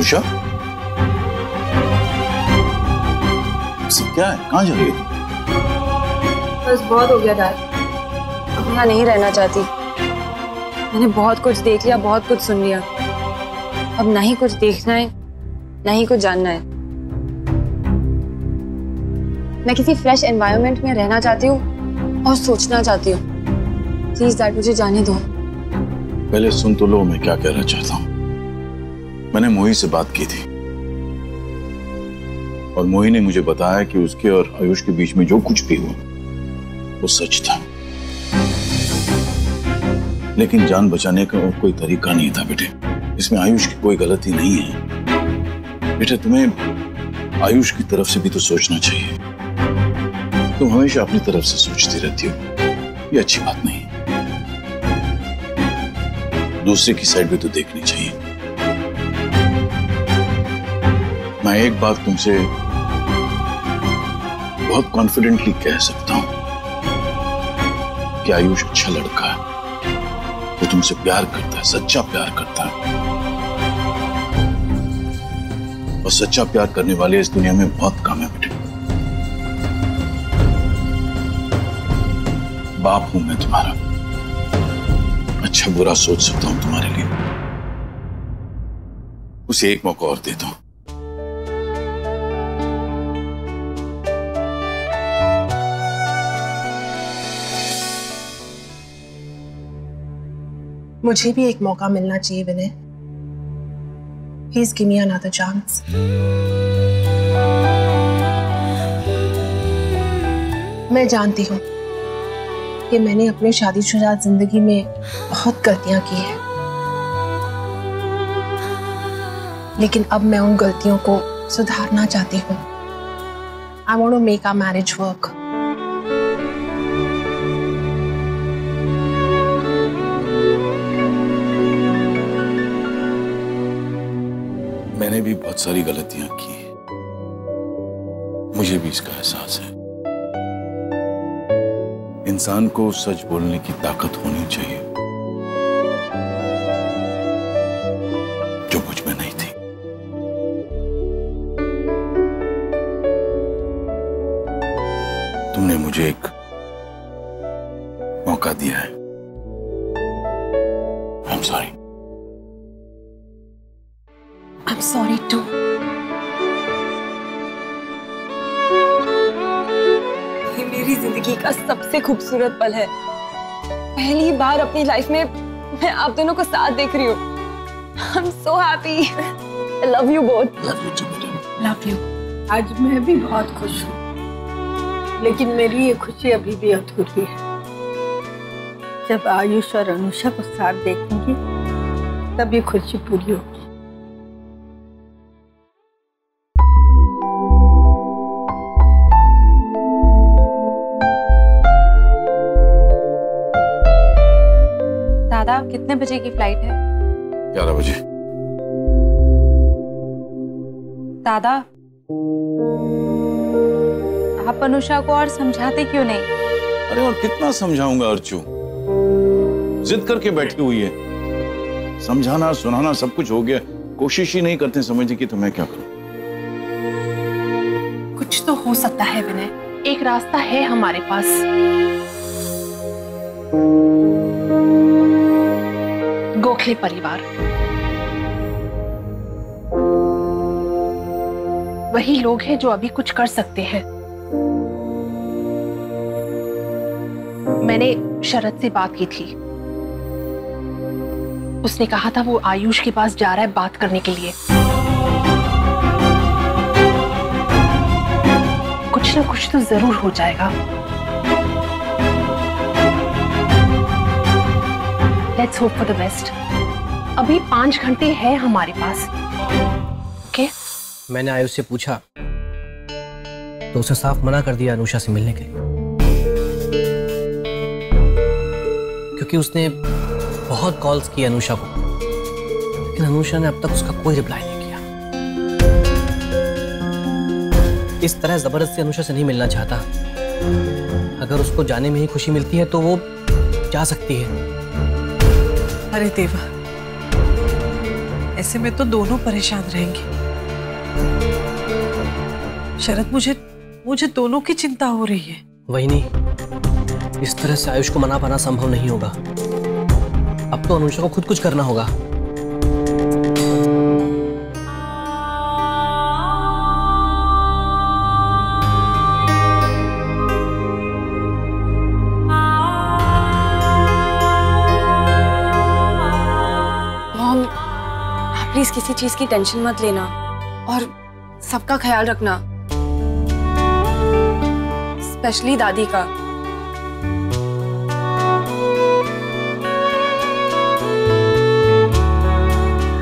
अनुषा, क्या है? कहाँ जा रही हो? बस बहुत हो गया डैड, अब यहाँ नहीं रहना चाहती। मैंने बहुत कुछ देख लिया, बहुत कुछ सुन लिया। अब ना ही कुछ देखना है, ना ही कुछ जानना है। मैं किसी फ्रेश एनवायरनमेंट में रहना चाहती हूँ और सोचना चाहती हूँ। प्लीज डैड, मुझे जाने दो। पहले सुन तो लो मैं क्या कहना चाहता हूँ। मैंने मोही से बात की थी और मोही ने मुझे बताया कि उसके और आयुष के बीच में जो कुछ भी हुआ वो सच था, लेकिन जान बचाने का और कोई तरीका नहीं था बेटे। इसमें आयुष की कोई गलती नहीं है। बेटे, तुम्हें आयुष की तरफ से भी तो सोचना चाहिए। तुम हमेशा अपनी तरफ से सोचती रहती हो, ये अच्छी बात नहीं। दूसरे की साइड भी तो देखनी चाहिए। मैं एक बात तुमसे बहुत कॉन्फिडेंटली कह सकता हूं कि आयुष अच्छा लड़का है। वो तुमसे प्यार करता है, सच्चा प्यार करता है। और सच्चा प्यार करने वाले इस दुनिया में बहुत कम है बेटे। बाप हूं मैं तुम्हारा, अच्छा बुरा सोच सकता हूं तुम्हारे लिए। उसे एक मौका और देता हूं। मुझे भी एक मौका मिलना चाहिए Vinay. Please give me another chance. मैं जानती हूँ कि मैंने अपनी शादीशुदा जिंदगी में बहुत गलतियां की हैं, लेकिन अब मैं उन गलतियों को सुधारना चाहती हूँ। I want to make our marriage work. मैंने भी बहुत सारी गलतियां की, मुझे भी इसका एहसास है। इंसान को सच बोलने की ताकत होनी चाहिए, जो मुझ में नहीं थी। तुमने मुझे एक मौका दिया है। I am sorry. I'm sorry too. ये मेरी जिंदगी का सबसे खूबसूरत पल है। पहली बार अपनी लाइफ में मैं आप दोनों को साथ देख रही हूँ। I'm so happy. I love you both. Love you too, बेटा। Love you. आज मैं भी बहुत खुश हूँ, लेकिन मेरी ये खुशी अभी भी अधूरी है। जब आयुष और अनुषा को साथ देखूंगी तब ये खुशी पूरी होगी। दादा, कितने बजे की फ्लाइट है? 11 बजे। दादा, आप अनुषा को और समझाते क्यों नहीं? अरे और कितना समझाऊंगा अर्चू, जिद करके बैठी हुई है। समझाना सुनाना सब कुछ हो गया, कोशिश ही नहीं करते समझने की, तो मैं क्या करूं? कुछ तो हो सकता है विनय, एक रास्ता है हमारे पास। गोखले परिवार, वही लोग हैं जो अभी कुछ कर सकते हैं। मैंने शरद से बात की थी, उसने कहा था वो आयुष के पास जा रहा है बात करने के लिए। कुछ ना कुछ तो जरूर हो जाएगा। Let's hope for the best. अभी 5 घंटे हैं हमारे पास। ओके? मैंने आयुष से पूछा तो उसे साफ मना कर दिया अनुषा से मिलने के लिए, क्योंकि उसने बहुत कॉल्स की अनुषा को, लेकिन अनुषा ने अब तक उसका कोई रिप्लाई नहीं किया। इस तरह जबरदस्ती अनुषा से नहीं मिलना चाहता। अगर उसको जाने में ही खुशी मिलती है तो वो जा सकती है। अरे देवा, ऐसे में तो दोनों परेशान रहेंगे। शरद, मुझे दोनों की चिंता हो रही है। वही नहीं, इस तरह से आयुष को मना पाना संभव नहीं होगा। अब तो अनुषा को खुद कुछ करना होगा। प्लीज किसी चीज की टेंशन मत लेना और सबका ख्याल रखना, स्पेशली दादी का।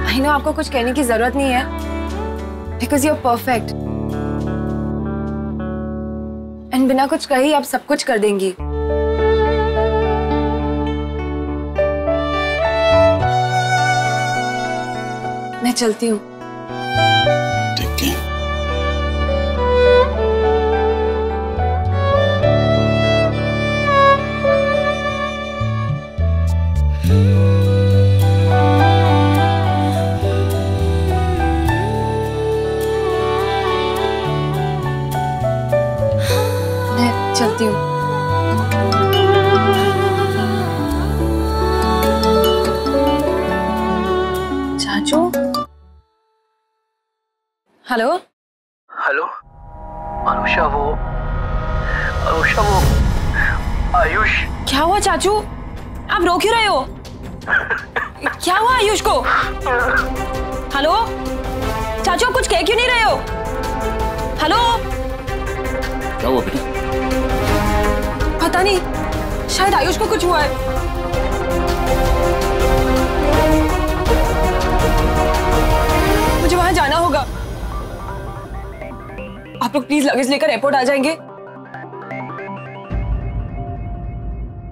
आई नो आपको कुछ कहने की जरूरत नहीं है, because you are perfect and बिना कुछ कहे आप सब कुछ कर देंगी। मैं चलती हूँ। ठीक है। मैं चलती हूँ। चाचू। हेलो हेलो, अनुषा वो आयुष। क्या हुआ चाचू? आप रो क्यों रहे हो? क्या हुआ आयुष को? हेलो चाचू, आप कुछ कह क्यों नहीं रहे हो? हेलो, क्या हुआ बेटा? पता नहीं, शायद आयुष को कुछ हुआ है। मुझे वहां जाना होगा। आप लोग प्लीज लगेज लेकर एयरपोर्ट आ जाएंगे।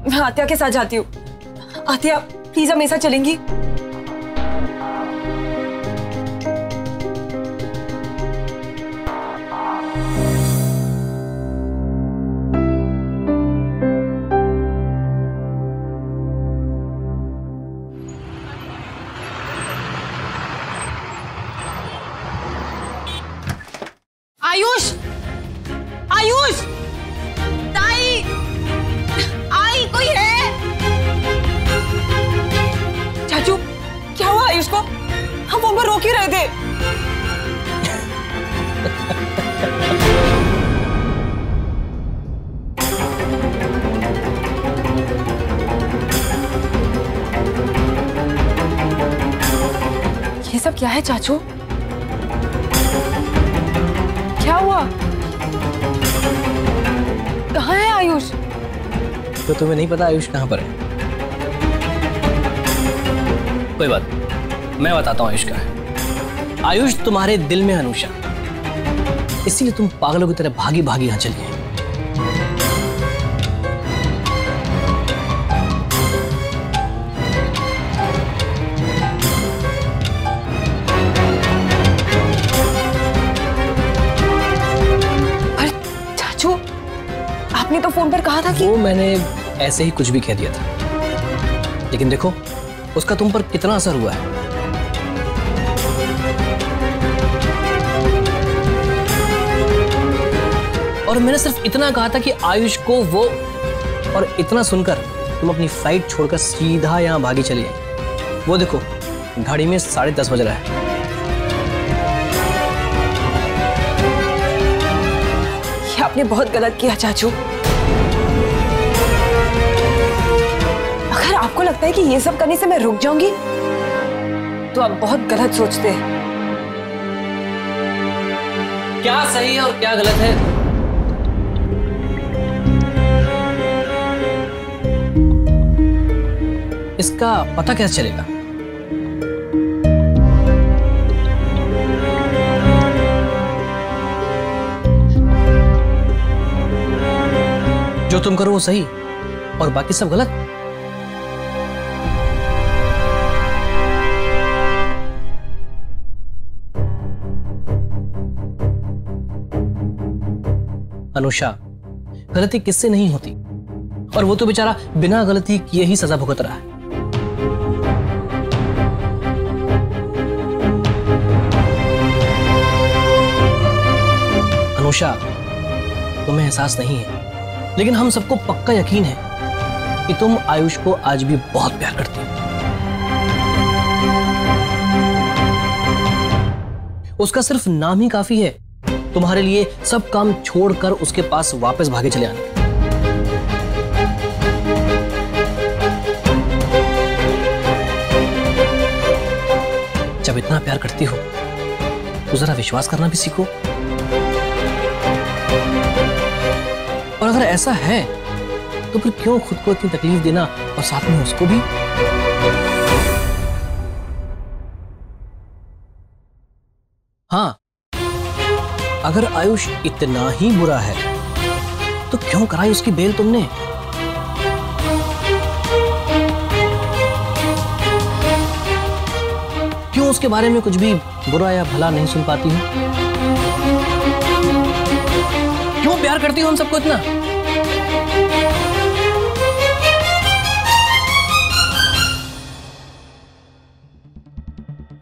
मैं आत्या के साथ जाती हूँ। आत्या प्लीज हमेशा चलेंगी। आयुष, आयुष, ताई, आई कोई है? चाचू क्या हुआ आयुष को? हम फोन पर रोक ही रहे थे। ये सब क्या है चाचू? क्या हुआ? कहाँ है आयुष? तो तुम्हें नहीं पता आयुष कहाँ पर है? कोई बात, मैं बताता हूँ आयुष कहाँ है। आयुष तुम्हारे दिल में अनुषा, इसीलिए तुम पागलों की तरह भागी भागी यहाँ चली आई। आपने तो फोन पर कहा था कि वो मैंने ऐसे ही कुछ भी कह दिया था, लेकिन देखो उसका तुम पर कितना असर हुआ है। और मैंने सिर्फ इतना कहा था कि आयुष को वो, और इतना सुनकर तुम अपनी फ्लाइट छोड़कर सीधा यहाँ भागी चली आई। वो देखो घड़ी में 10:30 बज रहा है। ये आपने बहुत गलत किया चाचू। अगर आपको लगता है कि ये सब करने से मैं रुक जाऊंगी तो आप बहुत गलत सोचते हैं। क्या सही है और क्या गलत है इसका पता कैसे चलेगा? जो तुम करो वो सही और बाकी सब गलत। अनुषा, गलती किससे नहीं होती, और वो तो बेचारा बिना गलती किए ही सजा भुगत रहा है। अनुषा, तुम्हें एहसास नहीं है, लेकिन हम सबको पक्का यकीन है कि तुम आयुष को आज भी बहुत प्यार करती हो। उसका सिर्फ नाम ही काफी है तुम्हारे लिए सब काम छोड़कर उसके पास वापस भागे चले आने। जब इतना प्यार करती हो तो जरा विश्वास करना भी सीखो। और अगर ऐसा है तो फिर क्यों खुद को इतनी तकलीफ देना और साथ में उसको भी? हाँ, अगर आयुष इतना ही बुरा है तो क्यों कराई उसकी बेल तुमने? क्यों उसके बारे में कुछ भी बुरा या भला नहीं सुन पाती हूँ? क्यों प्यार करती हो हम सबको इतना?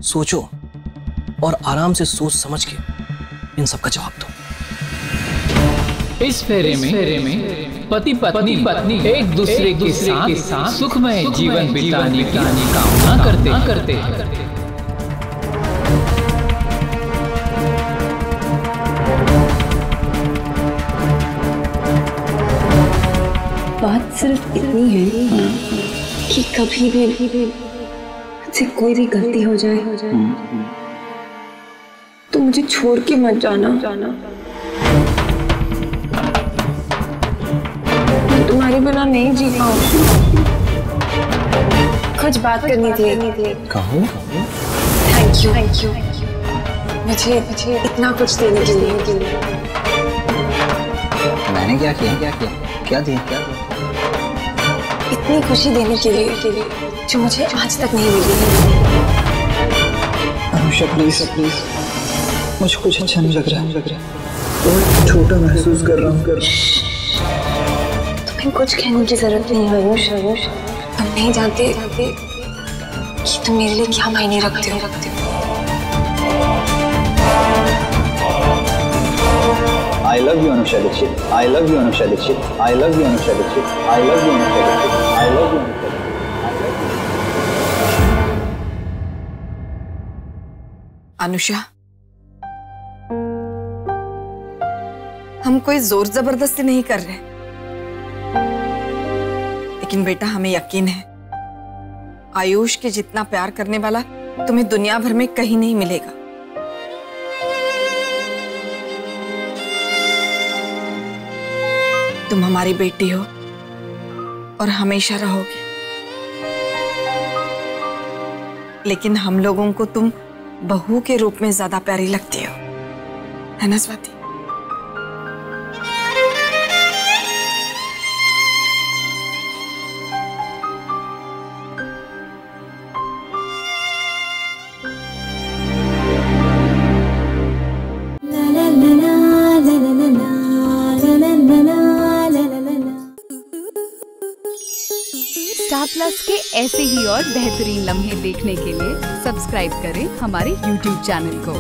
सोचो और आराम से सोच समझ के इन सब का जवाब दो। इस फेरे में पति पत्नी एक दूसरे के साथ सुखमय जीवन बिताने की कामना करते हैं। बात सिर्फ इतनी है कि कभी भी मुझसे कोई भी गलती हो जाए तो मुझे छोड़ के मत जाना। मैं तुम्हारे बिना नहीं जी पाऊंगी। कुछ बात करनी थी। कहो। थैंक यू मुझे इतना कुछ देने के लिए। मैंने क्या किया? क्या दिया? इतनी खुशी देने के लिए जो मुझे आज तक नहीं मिली। अनुषा प्लीज, मुझे कुछ अच्छा नहीं लग रहा। बहुत छोटा महसूस कर रहा हूँ। तुम्हें कुछ कहने की जरूरत नहीं है आयुष। तुम नहीं जानते कि तुम मेरे लिए क्या मायने रखते हो। I love you Anusha Dixit. I love you Anusha Dixit. I love you Anusha Dixit. I love you Anusha Dixit. I love you Anusha Dixit. Anusha, हम कोई जोर जबरदस्ती नहीं कर रहे, लेकिन बेटा हमें यकीन है आयुष के जितना प्यार करने वाला तुम्हें दुनिया भर में कहीं नहीं मिलेगा। तुम हमारी बेटी हो और हमेशा रहोगी, लेकिन हम लोगों को तुम बहू के रूप में ज्यादा प्यारी लगती हो, है ना स्वाति? स्टार प्लस के ऐसे ही और बेहतरीन लम्हे देखने के लिए सब्सक्राइब करें हमारे YouTube चैनल को।